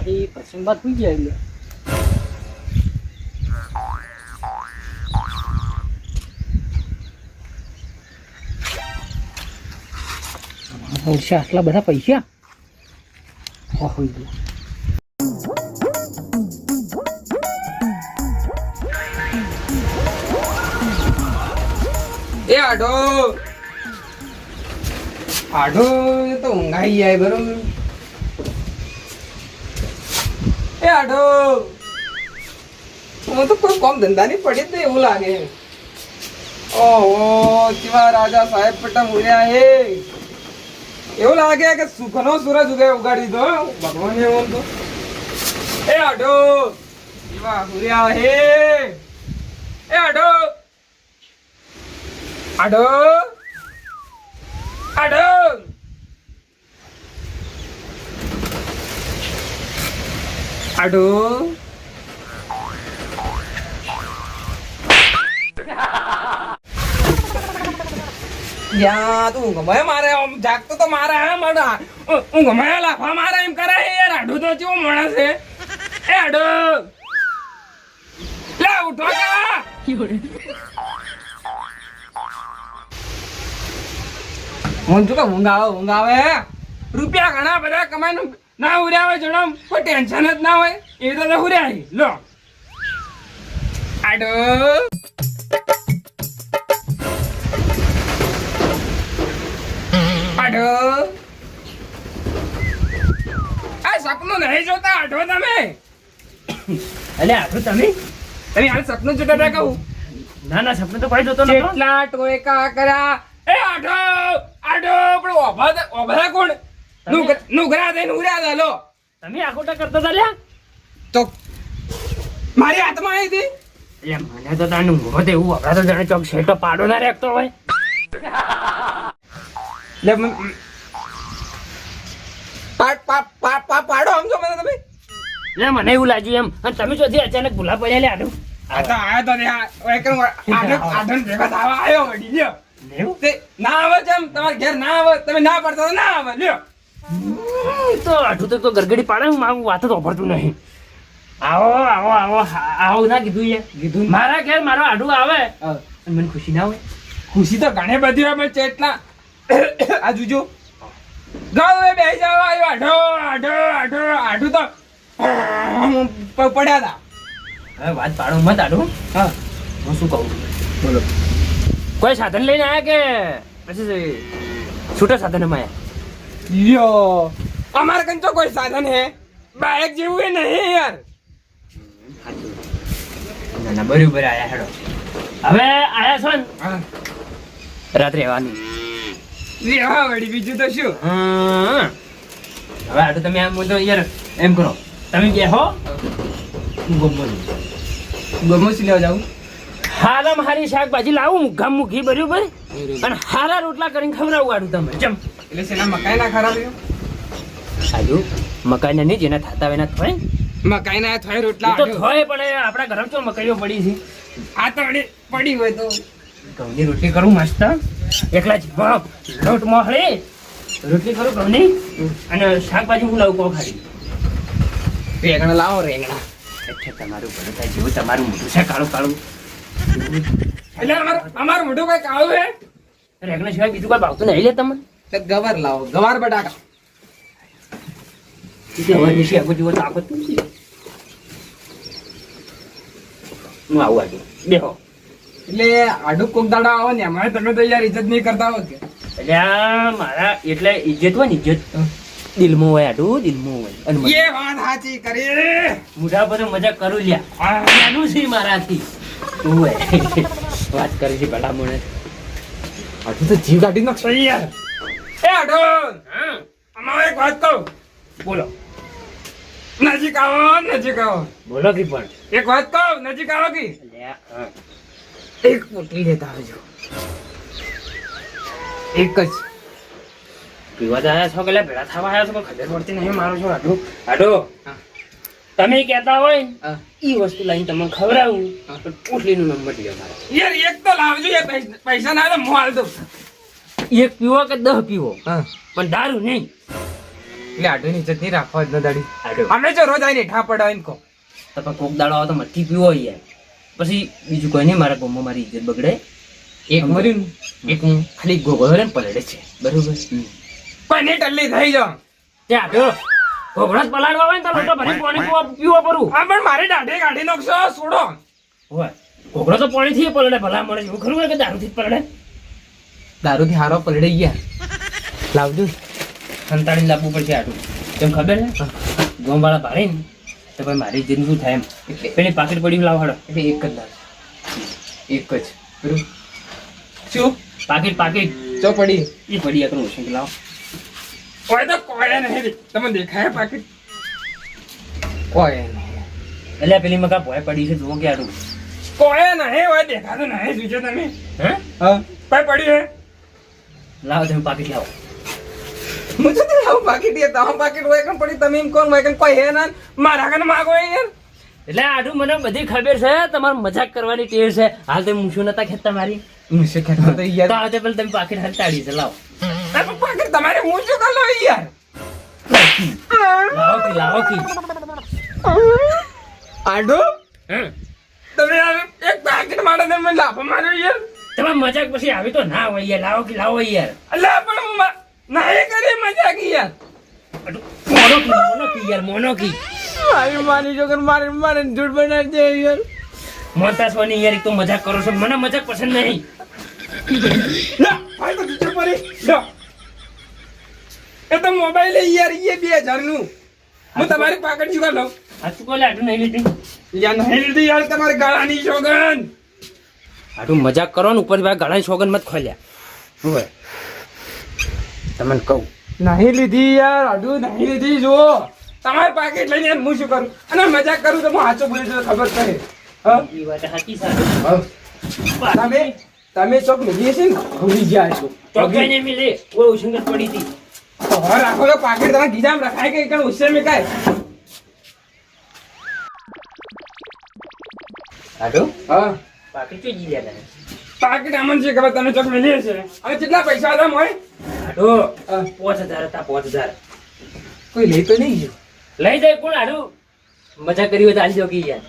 મારી પસંદ બાદ પૂછી જાય પૈસા આટલા બધા પૈસા હોય ગયો એ આઢો આઢો એ તો ઊંઘાઈ જાય બરોબર એ આઢો હું તો કોઈ કામ ધંધા ની પડી જ નહીં એવું લાગે ઓહો કેવા રાજા સાહેબ પટ્ટા મૂલ્યા હે એવું લાગે કે સુખનો સૂરજ ઉગાડી દીધો ભગવાન એમ તો એ આઢો કેવા સૂર્યા હે એ આઢો આઢો આઢો આઢો યા તું ગમે મારે આમ જાગતો તો મારે હા મારા હું ગમે લાફા મારે એમ કરે યાર આઢો તો કેવો માણસ છે એ આઢો લે ઉઠો કા હું શું ઊંઘ આવે રૂપિયા ઘણા બધા કમાઈને ના ઉર્યા હોય જણાવ કોઈ ટેન્શન જ ના હોય એ તો ઉર્યા લો આડો આડો આ સપનું નહીં જોતા આડો તમે અલે આટલું તમે હાલ સપનું જોતા હતા કહું ના સપનું તો કોઈ જોતો નતો કેટલા ટોયકા કર્યા એ આઢો આઢો પણ ઓભરા કોણ નુગરા દઈને ઉર્યા દે લો તમે આખોટા કરતા હતા લ્યા તો મારી હાથમાં આવી હતી એટલે મને તો તાનું મોઢો તો એવું વગડા તો જાણે ચોક શેટો પાડો ના રાખતો હોય લે પાડો સમજો મને તમે લે મને એવું લાગ્યું એમ અને તમે જો અચાનક ભૂલા પડ્યા લે આડું આ તો આઢો ભેગા થવા આવ્યો વડી લ્યો તે ના આવે જેમ તમારે ઘેર ના આવે તમે ના પડતા ના આવે લ્યો તો આઠું તો ગરગડી પાડે મારું વાત જ ઓફરતું નહીં આવો આવો આવો આવો ના કીધું મારા ઘેર મારો આડું આવે મને ખુશી ના હોય ખુશી તો ઘણી બધી હોય પણ ચેટલા આ જોજો જાઓ એ બેસી જાવ આવ્યો આઢો આઢો આઢો આઢું તો પડ્યા હતા હવે વાત પાડો મત આડું હા હું શું કહું બોલો કોઈ સાધન લઈને આયા કે પછી છૂટા સાધન માં લ્યો અમારે કંચો કોઈ સાધન હે બાઇક જેવું એ નહીં યાર ના બરોબર આયા હેડો હવે આયા છો ને રાત્રે આવવાનું હા વળી બીજું તો શું હવે આટલું તમે આમ તો યાર એમ કરો તમે કે હો ગમોસી લેવા જાઉં હારા મારી શાકભાજી લાવું મુઘા મુઘી બરોબર અને હારા રોટલા કરીને ખવડાવું આડું તમે જમ એટલે સેના મકાઈ ના ખરાબ સાજુ મકાઈ નહીં જેના થતા હોય ના થાય મકાઈ ના થાય રોટલા તો થાય પણ આપણા ઘરમાં તો મકાઈઓ પડી છે આ તો પડી હોય તો ઘઉંની રોટલી કરું મસ્ત એકલા જ લોટ મોહળે રોટલી કરું ઘઉંની અને શાકભાજી હું લાવું કહો ખાલી રેંગણા લાવો રેંગણા એટલે તમારું ભલું થાય જેવું તમારું મોઢું છે કાળું કાળું એટલે અમારું મોઢું કઈ કાળું હે રેંગણા સિવાય બીજું કોઈ ભાવતું નહીં લે તમને તો ગવાર લાવો ગવાર બટાકા હવે નિશી આગળ જુઓ તો આખો તું છે હું આવું આગળ બેહો એટલે આડું કોક દાડા આવો ને અમારે તમે તો યાર ઇજ્જત નહીં કરતા હો કે એટલે મારા એટલે ઇજ્જત હોય ને ઇજ્જત દિલમાં હોય આડું દિલમાં હોય અને એ વાત સાચી કરી મોઢા પર મજાક કરું લ્યા નાનું છે મારાથી તું હોય વાત કરી છે ભલા મને આટલું તો જીવ કાઢી નાખશો યાર એ આડો અમારે એક વાત કહું બોલો નજીક આવો નજીક આવો બોલો કે પણ એક વાત કહું નજીક આવો કે એક પોટલી લેતા આવજો એક જ પીવા આવ્યા છો કે ભેળા થવા આવ્યા છો કે ખબર પડતી નહીં મારો છો આડું આડો તમે કહેતા હોય ઈ વસ્તુ લઈને તમને ખવડાવું તો પોટલીનો નંબર દે મારા યાર એક તો લાવજો યાર પૈસા ના તો હું હાલ દઉં એક પીવો કે 10 પીવો પણ દારૂ નહીં એટલે આડુની ઇજ્જત નહીં રાખવા જ ન દાડી આડો અમે જો રોજ આવીને ઠા પડાવીને કહો તો પણ કોક દાડો આવે તો મથી પીવો યાર પછી બીજું કોઈ નહીં મારા ગામમાં મારી ઇજ્જત બગડે એક મર્યું ને, એક હું ખાલી ગોગળો ને પલડે છે બરોબર પણ એ ટલ્લી થઈ જાવ ત્યાં આપ્યો ગોગળો જ પલાળવા હોય ને તો લોટો ભરી પાણી પીવો પરું હા પણ મારે દાઢે કાઢી નાખશો છોડો હોય ગોગળો તો પાણીથી પલળે ભલા મળે એવું ખરું હોય કે દારૂથી જ પલળે દારૂથી હારો પલડી ગયા લાવજો સંતાડીને લાવવું પડશે આટલું તેમ ખબર છે ગોમવાળા ભારે ને તો ભાઈ મારી ઇજ્જત શું થાય એમ એટલે પેલી પાકીટ પડી લાવ હાડો એટલે એક જ દારૂ એક જ બરોબર શું પાકીટ ચો પડી એ પડી એકલું ઓછું લાવો કોઈ તો કોઈ નહીં તમે દેખાય પાકીટ કોઈ નહીં એટલે પેલી મકા ભોય પડી છે જુઓ કે આટલું કોઈ નહીં હોય દેખાતું નહીં જોજો તમે હે હા કોઈ પડ્યું હે લાવો તમે પાકીટ લાવો મુझे तो लाओ पाकिट ये ताऊ पाकिट હોય કણ પડી તમે એમ કોણ હોય કણ કોઈ હે ના મારા કણ માગો યાર એટલે આટલું મને બધી ખબર છે તમારે મજાક કરવાની ટેવ છે હાલ તમે મૂછું નતા ખેતતા મારી મુझे कहता तो તો यार આજે પેલા તમે પાકીટ હાલ તાડી છે લાવો અરે પાकिट તમારે હું શું કર લો યાર લાવો કી આડો હા તમે યાર એક પાकिट માટે તમે લાભ માર્યો યાર તમારે મજાક પછી આવી તો ના હોય યાર લાવો યાર અલ્લા પણ હું નહીં કરી મજા કી યાર મોનો કી યાર મોનો કી મારી માની જોગર મારે મારે જૂઠ બનાવી દે યાર મોટા સોની યાર એક તો મજાક કરો છો મને મજાક પસંદ નહીં લા ભાઈ તો જૂઠ પડી લો એ તો મોબાઈલ યાર એ 2000 નું હું તમારી પાકટ ચૂકા લઉં આટલું કોલે આટલું નહીં લીધી યાર નહીં લીધી યાર તમારી ગાળાની સોગન આટલું મજાક કરો ને ઉપર ગાળાની સોગન મત ખોલ્યા હોય તમને કહું નહીં લીધી યાર આડું નહીં લીધી જો તમારી પાકીટ લઈને યાર હું શું કરું અને મજાક કરું તો હું સાચો બોલી તો ખબર પડે હા એ વાત સાચી છે તમે ચોક મિલી છે ને ભૂલી ગયા છો ચોકભાઈ ને મિલે કોઈ ઉછંગત પડી હતી તો હવે રાખો તો પાકીટ તમારા ગીજામાં રખાય કે કણ ઉસ્સે મે કાય આટો હા પાકી ચો જી લે પાકીટ આમન છે ખબર તમે ચોક મિલી છે અને કેટલા પૈસા હતા મોય આટો 5000 હતા 5000 કોઈ લે તો નહીં ગયો લઈ જાય કોણ આડું મજા કરી હોય તો આલી દો કે યાર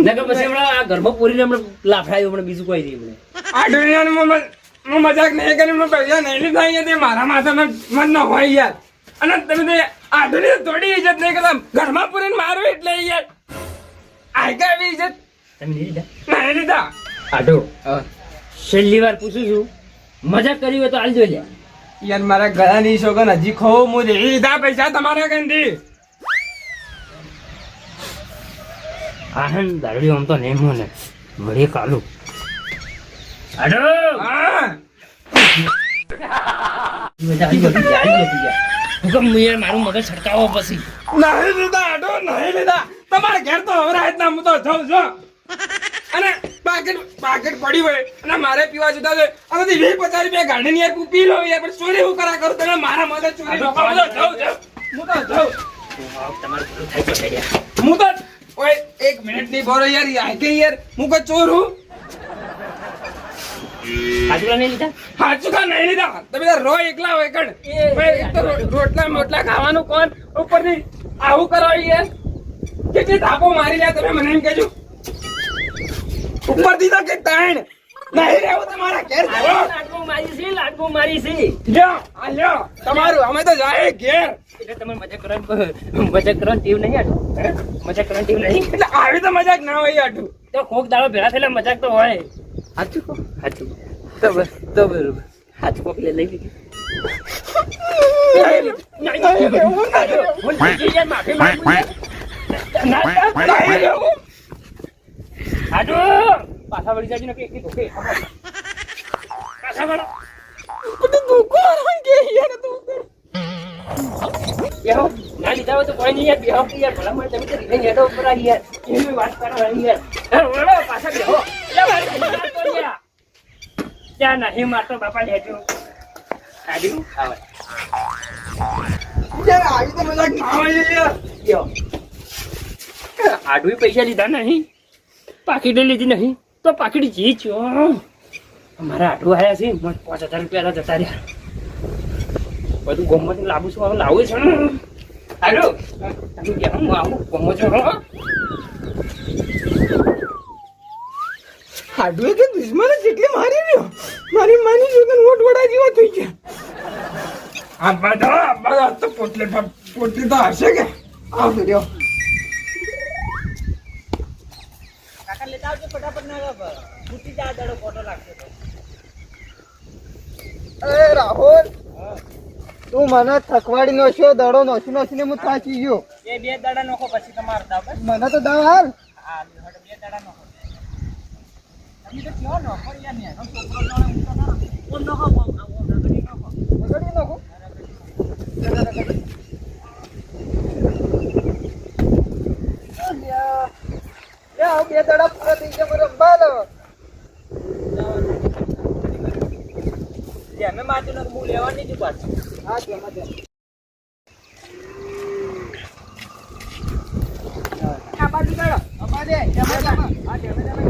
નકર પછી હમણાં આ ઘરમાં પૂરીને હમણાં લાફડાયું હમણાં બીજું કોઈ નહીં હમણાં આ દુનિયામાં હું મજાક નહીં કરી મેં પૈસા નહીં લીધા અહીંયા તે મારા માથામાં મન ન હોય યાર અને તમે તે આ દુનિયા થોડી ઇજ્જત નહીં કરતા ઘરમાં પૂરીને મારો એટલે યાર આયકા આવી ઇજ્જત તમે નહીં લીધા નહીં લીધા આટો છેલ્લી વાર પૂછું છું મજાક કરી હોય તો આલી દો લ્યા યાર મારા ગળાની સોગન હજી ખો હું લીધા પૈસા તમારા કંથી આહન દારૂ આમ તો નહીં મને વળી કાલું આડો હા મારું મગજ છટકાવો પછી નહીં લીધા આડો નહીં લીધા તમારે ઘેર તો હવે રાત ના હું તો જાઉં છું અને પાકેટ પડી હોય અને મારે પીવા જતા છે અને 20-50 રૂપિયા ગાડી યાર પી લો યાર પણ ચોરી હું કરા કરું તમે મારા મદદ ચોરી હું તો જાઉં તમારું પેલું થાય તો થઈ ગયા. હું તો ઓય 1 મિનિટ ની બોરો યાર આ કે યાર હું કોઈ ચોર હું આજુબાજુ નહીં લીધા હાચું કા નહીં લીધા તમે તાર રો એકલા હોય કણ એક તો રોટલા મોટલા ખાવાનું કોણ ઉપરથી આવું કરો યાર કેટલી ધાપો મારી લ્યા તમે મને એમ કહેજો ઉપરથી તો કે તાણ નહીં રહેવું તમારા ઘેર લાડકો મારી છે લ્યો આ લ્યો તમારું અમે તો જાય ઘેર એટલે તમે મજાક કરવાની ટીમ નહીં આટલું મજાક કરવાની ટીમ નહીં એટલે આવી તો મજાક ના હોય આટલું તો કોક દાડો ભેળા થયેલા મજાક તો હોય સાચું કહો સાચું તો બરોબર સાચું કોક લઈ લીધી માફી પાછા વળી જાય ને કે ધોકે પાછા વળો બેહો ના લીધા હોય તો કોઈ નહીં યાર બેહો યાર ભલા મળે તમે તો રીને નેટો ઉપર આવી યાર એની વાત કરો યાર વળો પાછા બેહો એટલે મારી મારતો યાર ત્યાં નહીં મારતો બાપા લેજો આડ્યું આવે યાર આવી તો મજાક ના હોય યાર યો આડું પૈસા લીધા નહીં પાકીટે લીધી નહીં તો પાકીટ જી છો મારા આડું આવ્યા છે 5000 રૂપિયા જતા રહ્યા બધું ગમત લાવું છું હવે લાવું છે ને હાલો તમે કે હું આવું પહોંચો હો હાડવે કે દુશ્મને જેટલી મારી રહ્યો મારી માની જોગન ઓટ વડા જેવા થઈ ગયા આ બધા તો પોટલી તો હશે કે આ રહ્યો કાકા લેતા આવજો ફટાફટ ના ફૂટી જાય દડો ફોટો લાગશે તો અરે રાહુલ તું મને થકવાડી નો છો દડો નોસીને હું થાચી ગયો એ બે દડા નોખો પછી તમારે દાવ બસ મને તો દાવ હાલ હા હટ બે દડા નોખો તમે તો કયો નોખો યાર ને છોકરો જોડે ઊંચો ના ઓમ નોખો ઓમ રગડી નોખો રગડી નાખો યા બે દડા પૂરા થઈ ગયા મને બાલ જે અમે માજુ નો હું લેવાની જ પાછું હા જમા દે આ બાજુ કાઢો અમારે જમા હા જમે